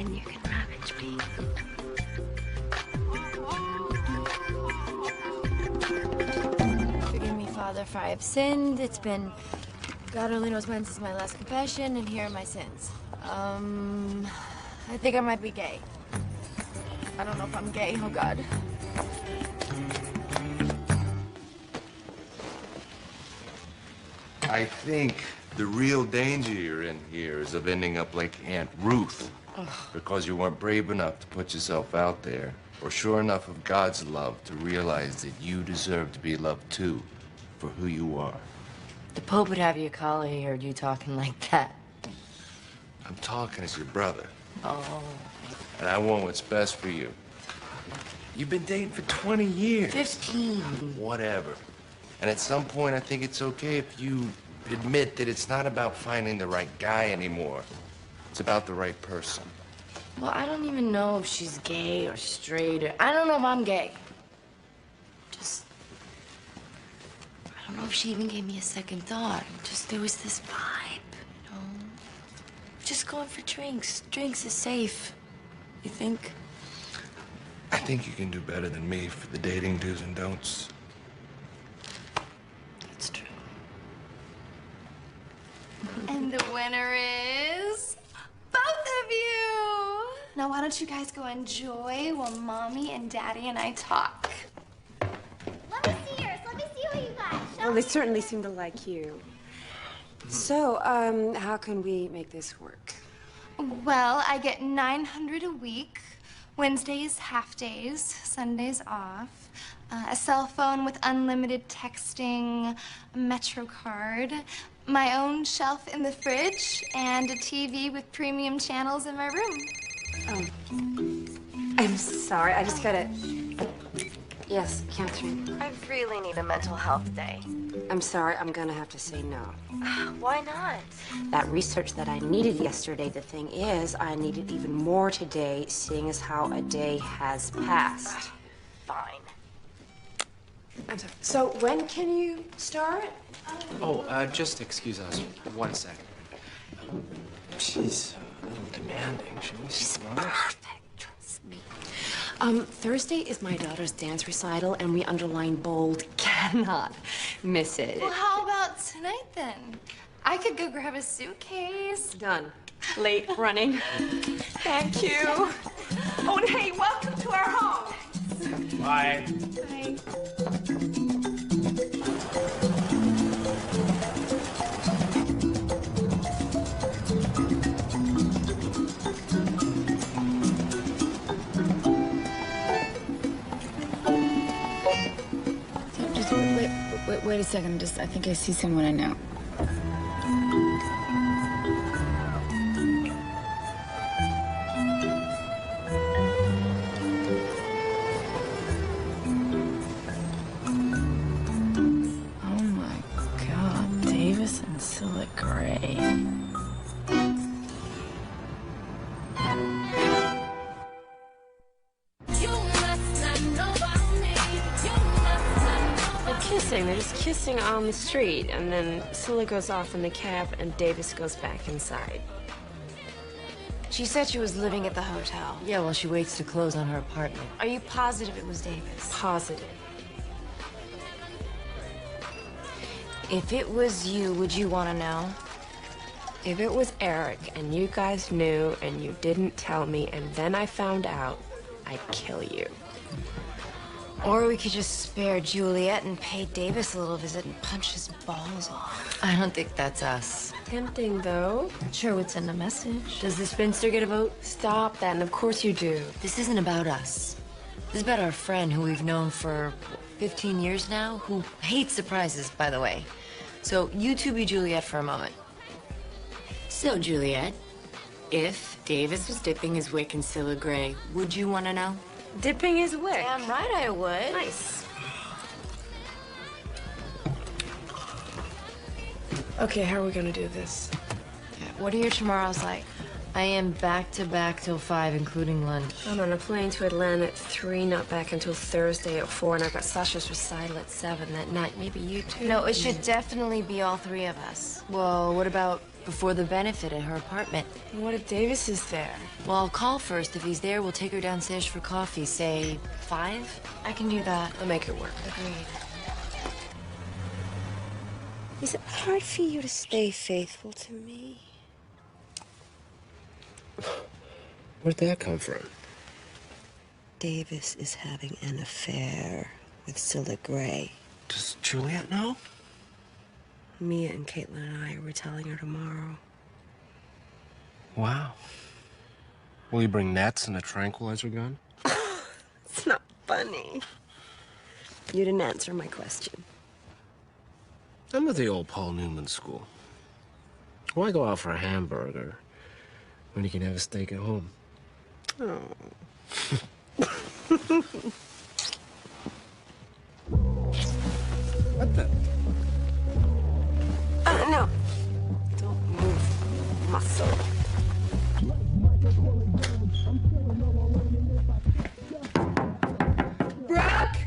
and you can ravage me. Forgive me, Father, for I have sinned. It's been God only knows when since my last confession, and here are my sins. I think I might be gay. I don't know if I'm gay. Oh, God. I think the real danger you're in here is of ending up like Aunt Ruth. Because you weren't brave enough to put yourself out there, or sure enough of God's love to realize that you deserve to be loved too, for who you are. The Pope would have you call. He heard you talking like that. I'm talking as your brother. Oh. And I want what's best for you. You've been dating for 20 years. 15. Whatever. And at some point, I think it's okay if you admit that it's not about finding the right guy anymore. It's about the right person. Well, I don't even know if she's gay or straight or... I don't know if I'm gay. Just... I don't know if she even gave me a second thought. Just there was this vibe, you know? Just going for drinks. Drinks is safe. You think? I think you can do better than me for the dating do's and don'ts. That's true. And the winner is both of you. Now, why don't you guys go enjoy while Mommy and Daddy and I talk? Let me see yours. Let me see what you got. Well, they certainly seem to like you. So, how can we make this work? Well, I get $900 a week. Wednesdays, half days. Sundays off. A cell phone with unlimited texting, a Metro card, my own shelf in the fridge, and a TV with premium channels in my room. Oh. I'm sorry, I just gotta... Yes, Catherine. I really need a mental health day. I'm sorry, I'm gonna have to say no. Why not? That research that I needed yesterday, the thing is, I needed even more today, seeing as how a day has passed. Fine. I'm sorry. So, when can you start? Oh, just excuse us 1 second. She's a little demanding. Should we start? Perfect. Trust me. Thursday is my daughter's dance recital, and we underline bold, cannot miss it. Well, how about tonight, then? I could go grab a suitcase. Done. Late running. Thank you. Oh, and hey, welcome to our home. Bye. Bye. Wait a second. I think I see someone I know. Oh my God, Davis and Scylla Gray. They're just kissing on the street, and then Scylla goes off in the cab, and Davis goes back inside. She said she was living at the hotel. Yeah, well, she waits to close on her apartment. Are you positive it was Davis? Positive. If it was you, would you want to know? If it was Eric, and you guys knew, and you didn't tell me, and then I found out, I'd kill you. Or we could just spare Juliet and pay Davis a little visit and punch his balls off. I don't think that's us. Tempting, though. Sure would send a message. Does the spinster get a vote? Stop that, and of course you do. This isn't about us. This is about our friend who we've known for 15 years now, who hates surprises, by the way. So you two be Juliet for a moment. So, Juliet, if Davis was dipping his wick in Scylla Gray, would you want to know? Dipping his wick. Damn right I would. Nice. Okay, how are we gonna do this? What are your tomorrows like? I am back-to-back till 5, including lunch. I'm on a plane to Atlanta at 3, not back until Thursday at 4, and I've got Sasha's recital at 7 that night. Maybe you two? No, it should definitely be all 3 of us. Well, what about before the benefit at her apartment. What if Davis is there? Well, I'll call first. If he's there, we'll take her downstairs for coffee. Say 5? I can do that. I'll make it work. Agreed. Is it hard for you to stay faithful to me? Where'd that come from? Davis is having an affair with Scylla Gray. Does Juliet know? Mia and Caitlin and I are telling her tomorrow. Wow. Will you bring nets and a tranquilizer gun? It's not funny. You didn't answer my question. I'm at the old Paul Newman school. Why go out for a hamburger when you can have a steak at home? Oh. What the? No. Don't move muscle. Brooke?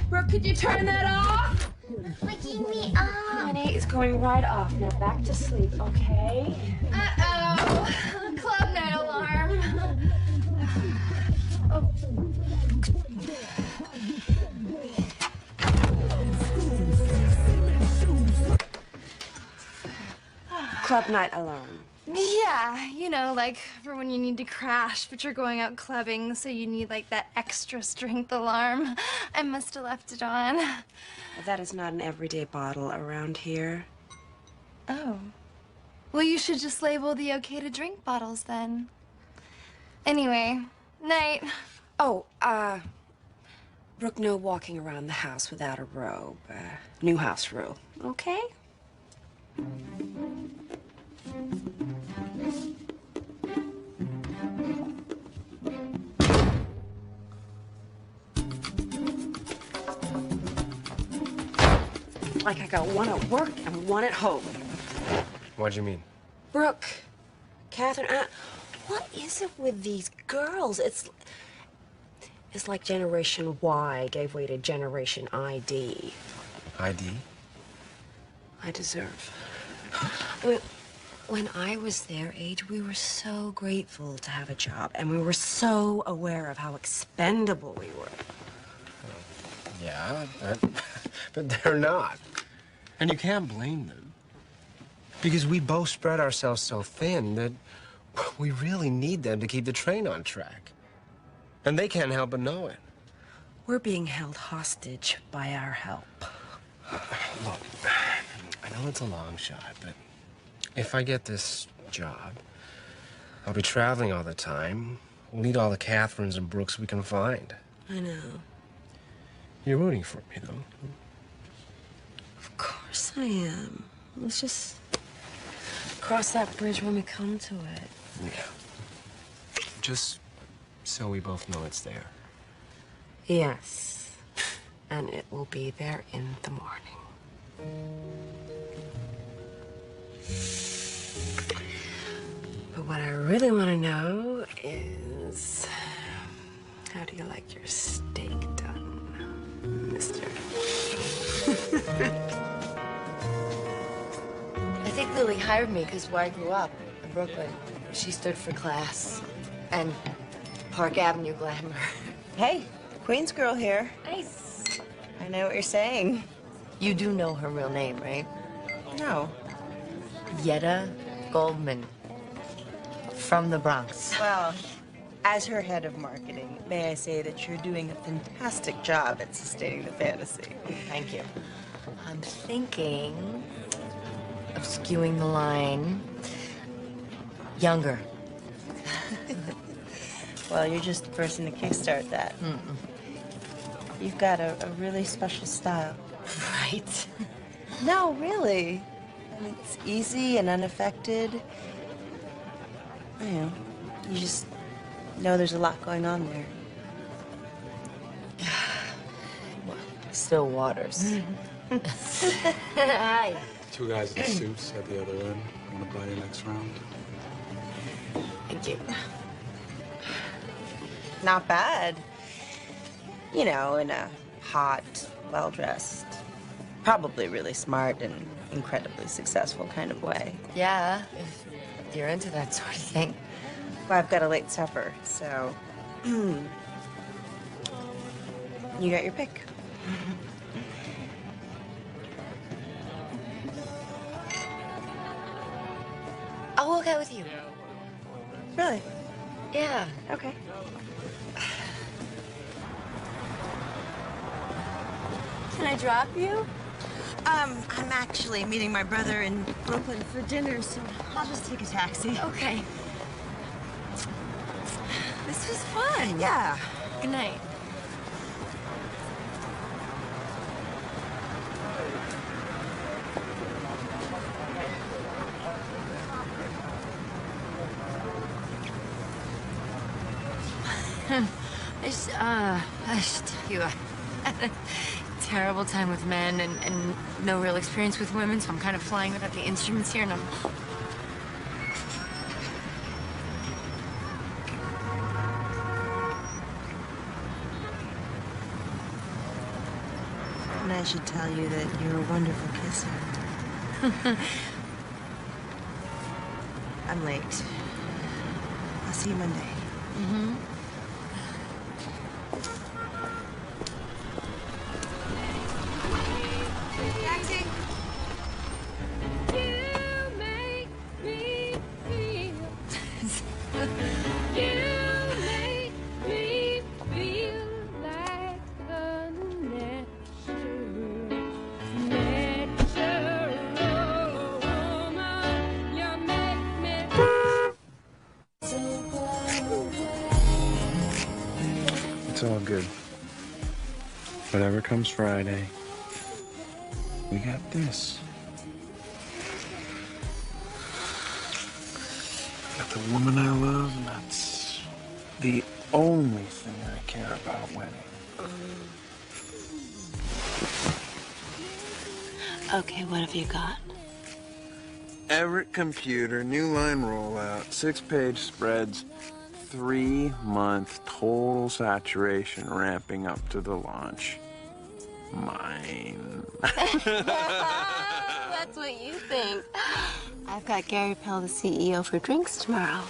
Brooke, could you turn that off? Waking me up. Honey, it's going right off. Now back to sleep, okay? Uh-oh. Club night alarm. Club night alarm. Yeah, you know, like for when you need to crash, but you're going out clubbing, so you need like that extra strength alarm. I must have left it on. That is not an everyday bottle around here. Oh. Well, you should just label the okay to drink bottles then. Anyway, night. Oh, Brooke, no walking around the house without a robe. New house rule, okay? Like I got one at work and one at home. What'd you mean? Brooke, Catherine, what is it with these girls? It's like Generation Y gave way to Generation ID. ID? I deserve. I mean, when I was their age, we were so grateful to have a job, and we were so aware of how expendable we were. Yeah, but they're not. And you can't blame them. Because we both spread ourselves so thin that we really need them to keep the train on track. And they can't help but know it. We're being held hostage by our help. Look, I know it's a long shot, but if I get this job, I'll be traveling all the time. We'll need all the Catherines and Brooks we can find. I know. You're rooting for me, though. Of course I am. Let's just cross that bridge when we come to it. Yeah. Just so we both know it's there. Yes. And it will be there in the morning. But what I really want to know is, how do you like your steak done, mister? I think Lily hired me because where I grew up in Brooklyn, she stood for class and Park Avenue glamour. Hey, Queens girl here. Nice. I know what you're saying. You do know her real name, right? No. Yetta Goldman. From the Bronx. Well, as her head of marketing, may I say that you're doing a fantastic job at sustaining the fantasy. Thank you. I'm thinking of skewing the line younger. Well, you're just the person to kickstart that. You've got a really special style. Right. No, really. I mean, it's easy and unaffected. You know, you just know there's a lot going on there. Well, still waters. Hi. Two guys in suits at the other end. Want to buy your next round? Thank you. Not bad. You know, in a hot, well-dressed probably really smart and incredibly successful kind of way. Yeah, if you're into that sort of thing. Well, I've got a late supper, so you got your pick. I'll walk out with you. Really? Yeah. Okay. Can I drop you? I'm actually meeting my brother in Brooklyn for dinner, so I'll just take a taxi. Okay. This was fun. Yeah. Good night. I should tell you, I had a terrible time with men and no real experience with women, so I'm kind of flying without the instruments here, and I'm... And I should tell you that you're a wonderful kisser. I'm late. I'll see you Monday. Mm-hmm. Taxi! You make me feel. You make me feel like a natural woman. You make me. It's all good. Whatever comes Friday, we got this. Got the woman I love, and that's the only thing I care about winning. Okay, what have you got? Everett Computer, new line rollout, 6-page spreads, 3-month total saturation ramping up to the launch. Mine. That's what you think. I've got Gary Pell, the CEO, for drinks tomorrow.